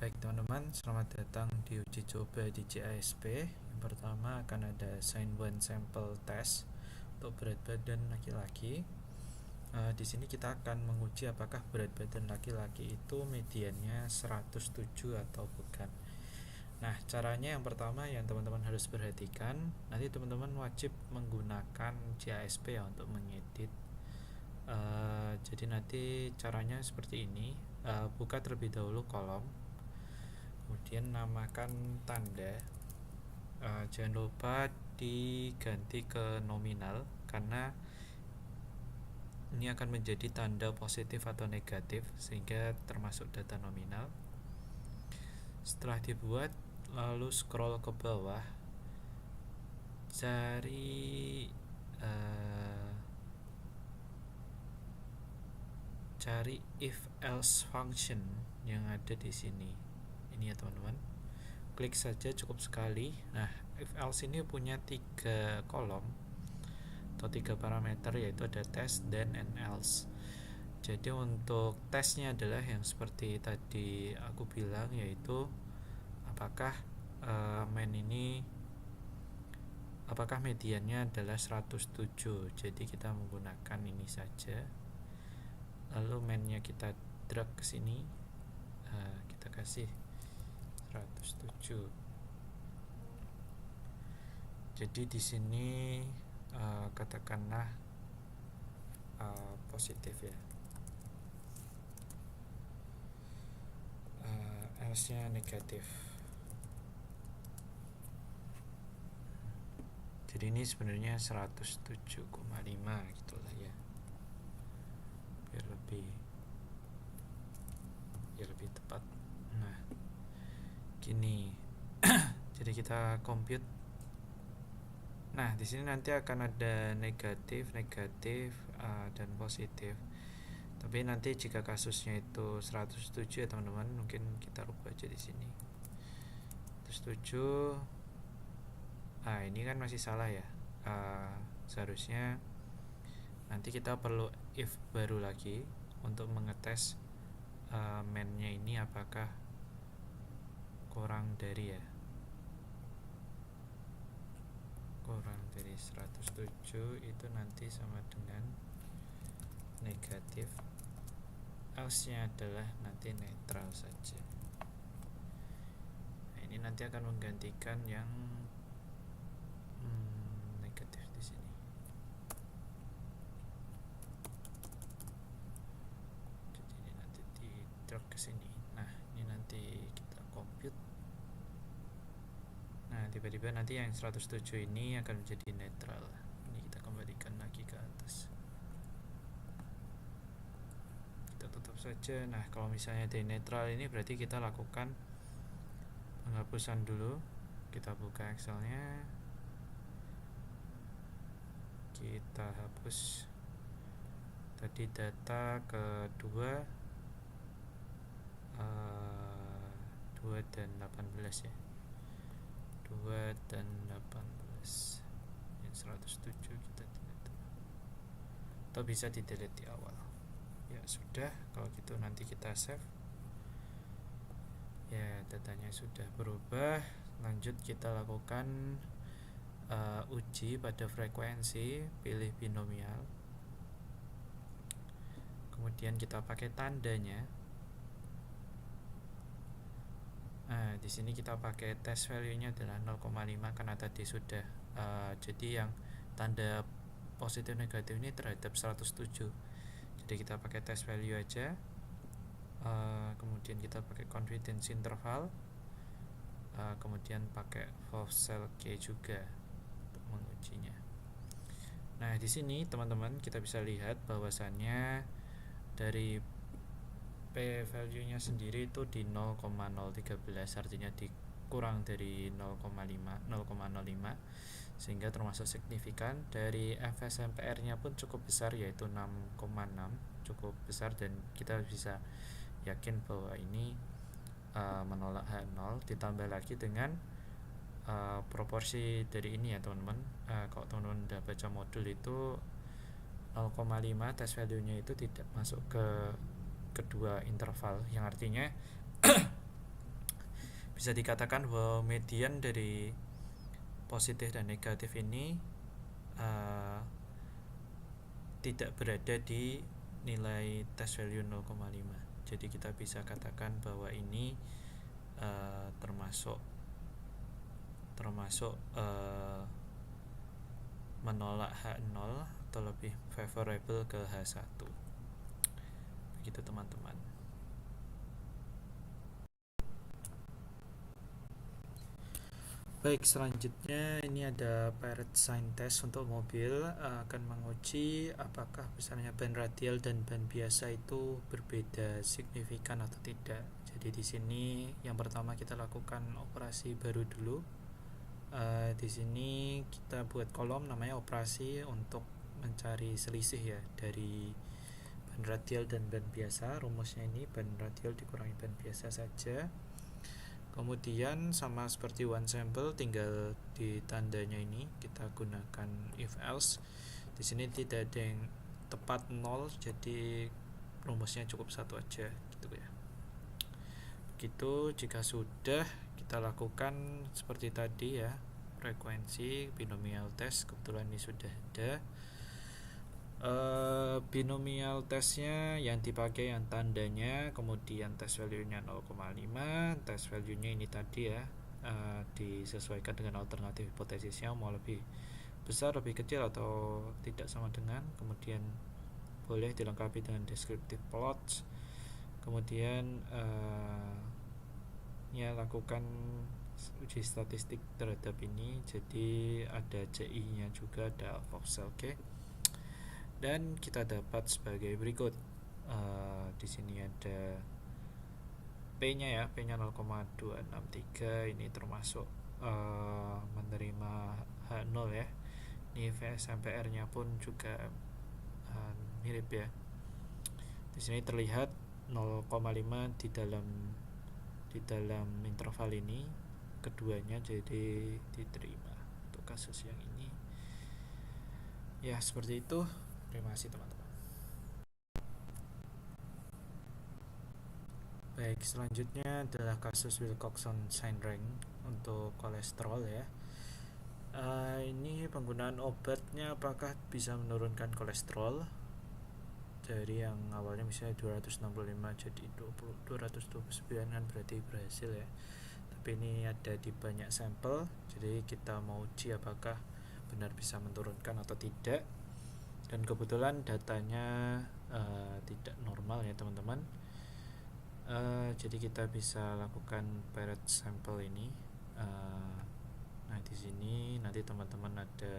Baik teman-teman, selamat datang di uji coba di CASP. Yang pertama akan ada sign one sample test untuk berat badan laki-laki. Di sini kita akan menguji apakah berat badan laki-laki itu mediannya 107 atau bukan. Nah, caranya yang pertama yang teman-teman harus perhatikan, nanti teman-teman wajib menggunakan CASP ya untuk mengedit. Jadi nanti caranya seperti ini. Buka terlebih dahulu kolom, kemudian namakan tanda. Jangan lupa diganti ke nominal karena ini akan menjadi tanda positif atau negatif sehingga termasuk data nominal. Setelah dibuat, lalu scroll ke bawah, cari if else function yang ada di sini. Ini ya teman-teman, klik saja cukup sekali. Nah, if else ini punya 3 kolom atau 3 parameter, yaitu ada test, then, and else. Jadi untuk tesnya adalah yang seperti tadi aku bilang, yaitu apakah apakah mediannya adalah 107. Jadi kita menggunakan ini saja. Lalu mainnya kita drag ke sini, kita kasih 107. Jadi di sini katakanlah positif ya, else-nya negatif. Jadi ini sebenarnya 107,5 gitulah ya, biar lebih tepat. Nah, gini. Jadi kita compute. Nah, di sini nanti akan ada negatif, dan positif. Tapi nanti jika kasusnya itu 107 ya teman-teman, mungkin kita rubah aja di sini. 107. Ini kan masih salah ya. Seharusnya nanti kita perlu if baru lagi untuk mengetes main-nya ini apakah kurang dari 107, itu nanti sama dengan negatif. Else-nya adalah nanti netral saja. Nah, ini nanti akan menggantikan yang negatif di sini. Jadi ini nanti di drag ke sini. Nah, ini nanti kita compute. Nah, tiba-tiba nanti yang 107 ini akan menjadi netral. Ini kita kembalikan lagi ke atas. Kita tutup saja. Nah, kalau misalnya di netral ini berarti kita lakukan penghapusan dulu. Kita buka Excel-nya. Kita hapus tadi data kedua 2 dan 18 ya. 2 dan 18. Yang 107 kita delete. Atau bisa di delete di awal. Ya sudah, kalau gitu nanti kita save. Ya, datanya sudah berubah. Lanjut kita lakukan uji pada frekuensi, pilih binomial. Kemudian kita pakai tandanya. Nah, di sini kita pakai test value-nya adalah 0,5 karena tadi sudah jadi yang tanda positif negatif ini terhadap 107. Jadi kita pakai test value aja. Kemudian kita pakai confidence interval. Kemudian pakai Vowsel K juga untuk mengujinya. Nah, di sini teman-teman kita bisa lihat bahwasannya dari P value-nya sendiri itu di 0,013, artinya dikurang dari 0,05, sehingga termasuk signifikan. Dari FSMPR-nya pun cukup besar, yaitu 6,6, cukup besar, dan kita bisa yakin bahwa ini menolak H0. Ditambah lagi dengan proporsi dari ini ya teman-teman. Kalau teman-teman udah baca modul itu 0,5 test value-nya itu tidak masuk ke kedua interval, yang artinya bisa dikatakan bahwa median dari positif dan negatif ini tidak berada di nilai test value 0,5. Jadi kita bisa katakan bahwa ini termasuk menolak H0 atau lebih favorable ke H1. Begitu teman-teman. Baik, selanjutnya ini ada Pirate Sign Test untuk mobil, akan menguji apakah besarnya ban radial dan ban biasa itu berbeda signifikan atau tidak. Jadi di sini yang pertama kita lakukan operasi baru dulu. Di sini kita buat kolom namanya operasi untuk mencari selisih ya dari ban radial dan ban biasa. Rumusnya ini ban radial dikurangi ban biasa saja. Kemudian sama seperti one sample, tinggal di tandanya ini kita gunakan if else. Di sini tidak ada yang tepat 0, jadi rumusnya cukup satu aja gitu ya. Begitu, jika sudah kita lakukan seperti tadi ya, frekuensi binomial test, kebetulan ini sudah ada. Binomial testnya yang dipakai yang tandanya, kemudian test value-nya 0,5, test value-nya ini tadi ya, disesuaikan dengan alternatif hipotesisnya, mau lebih besar, lebih kecil, atau tidak sama dengan. Kemudian boleh dilengkapi dengan descriptive plots. Kemudian ya lakukan uji statistik terhadap ini, jadi ada CI-nya juga, ada alpha oke. Dan kita dapat sebagai berikut. Di sini ada P-nya ya, P-nya 0,263, ini termasuk menerima H0 ya. Ini VSMPR-nya pun juga mirip ya. Di sini terlihat 0,5 di dalam interval ini, keduanya jadi diterima untuk kasus yang ini. Ya, seperti itu. Terima kasih teman-teman. Baik, selanjutnya adalah kasus Wilcoxon-Seinring untuk kolesterol ya. Ini penggunaan obatnya apakah bisa menurunkan kolesterol dari yang awalnya misalnya 265 jadi 229 kan berarti berhasil ya. Tapi ini ada di banyak sampel, jadi kita mau uji apakah benar bisa menurunkan atau tidak. Dan kebetulan datanya tidak normal ya teman-teman. Jadi kita bisa lakukan Pirate sample ini. Nah di sini nanti teman-teman ada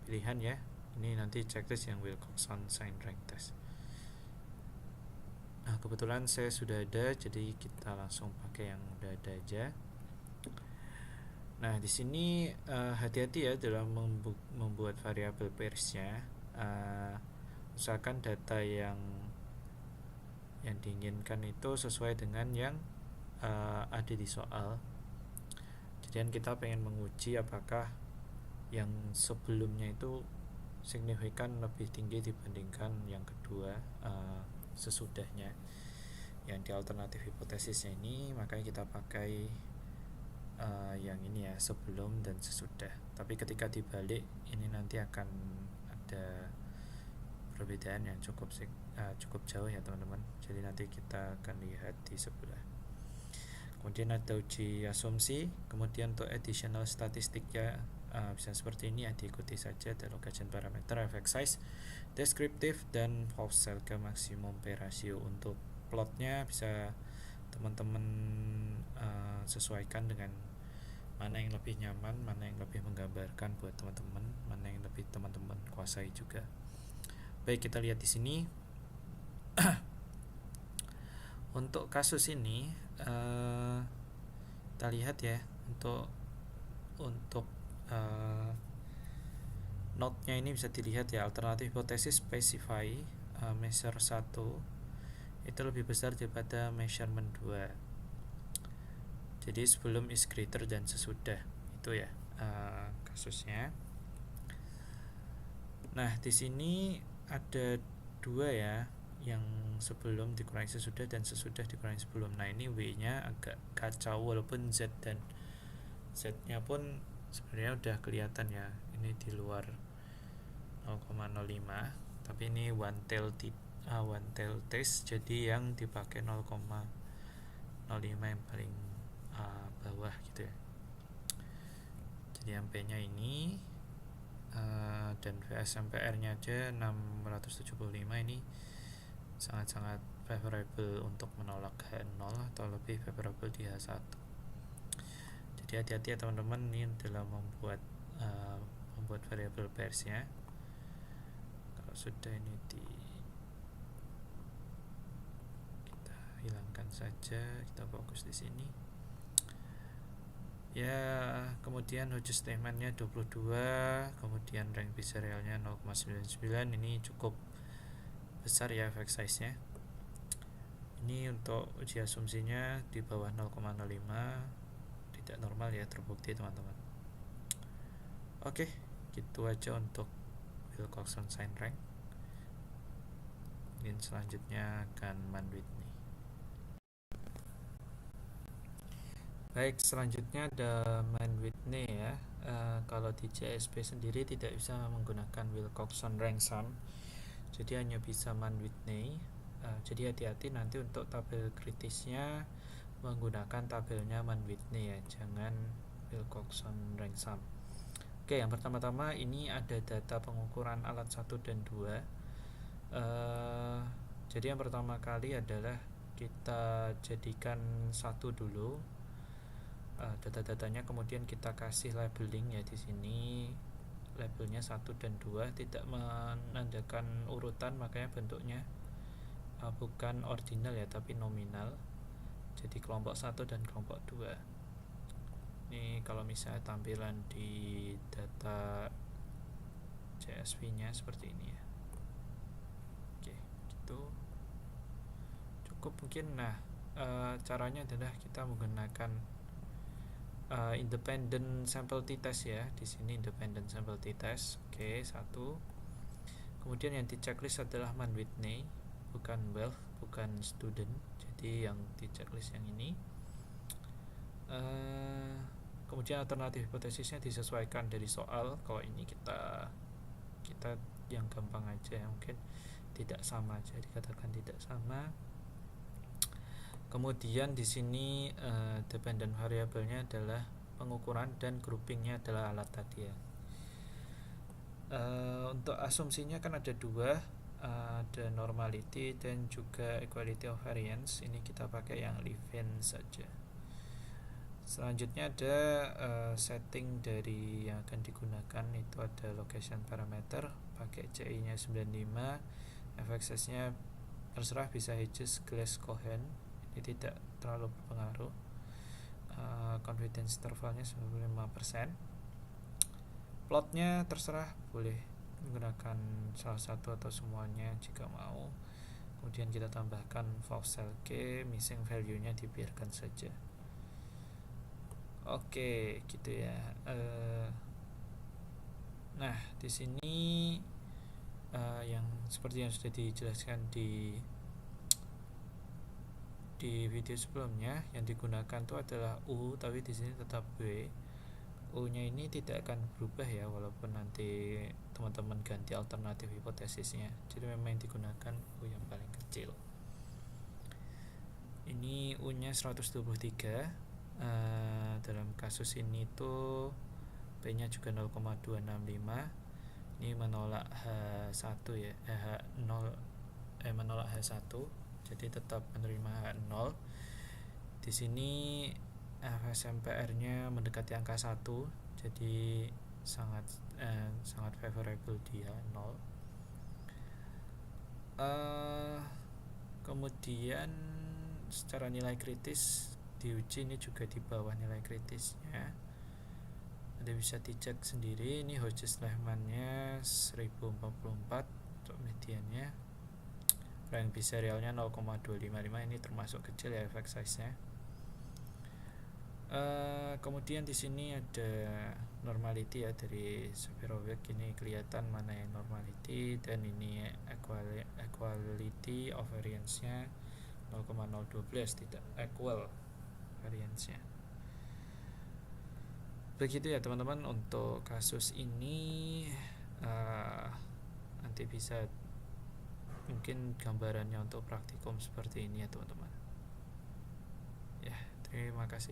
pilihan ya. Ini nanti checklist yang Wilcoxon-Seinring test. Nah kebetulan saya sudah ada, jadi kita langsung pakai yang udah ada aja. Nah di sini hati-hati ya dalam membuat variabel pairs-nya. Usahakan data yang diinginkan itu sesuai dengan yang ada di soal. Jadi kita pengen menguji apakah yang sebelumnya itu signifikan lebih tinggi dibandingkan yang kedua sesudahnya. Yang di alternatif hipotesisnya ini, makanya kita pakai yang ini ya, sebelum dan sesudah. Tapi ketika dibalik ini nanti akan ada perbedaan yang cukup jauh ya teman-teman. Jadi nanti kita akan lihat di sebelah. Kemudian ada uji asumsi, kemudian untuk additional statistiknya bisa seperti ini ya, diikuti saja. Ada location parameter, effect size, descriptive, dan Poisson-Selke maximum P ratio. Untuk plotnya bisa teman-teman sesuaikan dengan mana yang lebih nyaman, mana yang lebih menggambarkan buat teman-teman, mana yang lebih teman-teman kuasai juga. Baik, kita lihat di sini. Untuk kasus ini kita lihat ya, untuk note-nya ini bisa dilihat ya, alternatif hipotesis specify measure 1 itu lebih besar daripada measurement 2. Jadi sebelum is greater dan sesudah itu ya kasusnya. Nah di sini ada dua ya, yang sebelum dikurangi sesudah dan sesudah dikurangi sebelum. Nah ini W nya agak kacau, walaupun Z dan Z nya pun sebenarnya udah kelihatan ya, ini di luar 0,05, tapi ini one tail test, jadi yang dipakai 0,05 yang paling bawah gitu ya. Jadi yang P nya ini dan VSMPR nya aja 675, ini sangat-sangat favorable untuk menolak H0 atau lebih favorable di H1. Jadi hati-hati ya teman-teman, ini dalam membuat variabel pairs nya. Kalau sudah ini kita hilangkan saja, kita fokus di sini ya. Kemudian Hodges statement-nya 22, kemudian rank biserialnya 0,99, ini cukup besar ya effect size nya. Ini untuk uji asumsinya di bawah 0,05, tidak normal ya, terbukti teman-teman. Oke, gitu aja untuk Wilcoxon Sign Rank. Mungkin selanjutnya akan Man-Whitney. Baik, selanjutnya ada Man-Whitney ya. Kalau di JSP sendiri tidak bisa menggunakan Wilcoxon Rank Sum, jadi hanya bisa Man-Whitney. Jadi hati-hati nanti untuk tabel kritisnya menggunakan tabelnya Man-Whitney ya, jangan Wilcoxon Rank Sum. Oke, yang pertama-tama ini ada data pengukuran alat 1 dan 2. Jadi yang pertama kali adalah kita jadikan 1 dulu data-datanya, kemudian kita kasih labeling ya. Di sini labelnya 1 dan 2, tidak menandakan urutan, makanya bentuknya bukan ordinal ya, tapi nominal. Jadi kelompok 1 dan kelompok 2. Ini kalau misalnya tampilan di data CSV nya seperti ini ya. Oke, gitu cukup mungkin. Nah, caranya adalah kita menggunakan independent sample t-test ya. Di sini independent sample t-test. Oke, 1. Kemudian yang di checklist adalah Man-Whitney, bukan Wealth, bukan student. Jadi yang di checklist yang ini. Kemudian alternatif hipotesisnya disesuaikan dari soal. Kalau ini kita yang gampang aja ya, mungkin tidak sama aja, dikatakan tidak sama. Kemudian di sini dependent variabelnya adalah pengukuran dan groupingnya adalah alat tadi ya. Untuk asumsinya kan ada 2, ada normality dan juga equality of variance. Ini kita pakai yang Levin saja. Selanjutnya ada setting dari yang akan digunakan, itu ada location parameter, pakai CI nya 95, FXS nya terserah, bisa Hedges, Glass, Cohen, ini tidak terlalu berpengaruh. Confidence intervalnya 95%. Plotnya terserah, boleh menggunakan salah satu atau semuanya jika mau. Kemudian kita tambahkan Vowel K, missing value nya dibiarkan saja. Oke, gitu ya. Nah, di sini yang seperti yang sudah dijelaskan di video sebelumnya, yang digunakan itu adalah U, tapi di sini tetap W. U-nya ini tidak akan berubah ya, walaupun nanti teman-teman ganti alternatif hipotesisnya. Jadi memang yang digunakan U yang paling kecil. Ini U-nya 123. Dalam kasus ini tuh P-nya juga 0,265. Ini menolak H1 ya, menolak H1. Jadi tetap menerima H0. Di sini FSMPR-nya mendekati angka 1, jadi sangat favorable di H0. Kemudian secara nilai kritis diuji ini juga di bawah nilai kritisnya. Anda bisa dicek sendiri. Ini Hodges-Lehmann-nya 1044 untuk mediannya. Rank biserialnya 0,255, ini termasuk kecil ya effect size-nya. Kemudian di sini ada normality ya, dari Severovic ini kelihatan mana yang normality, dan ini equality of variance-nya 0,012, tidak equal variance-nya. Begitu ya teman-teman untuk kasus ini. Nanti bisa mungkin gambarannya untuk praktikum seperti ini ya teman-teman. Ya, terima kasih.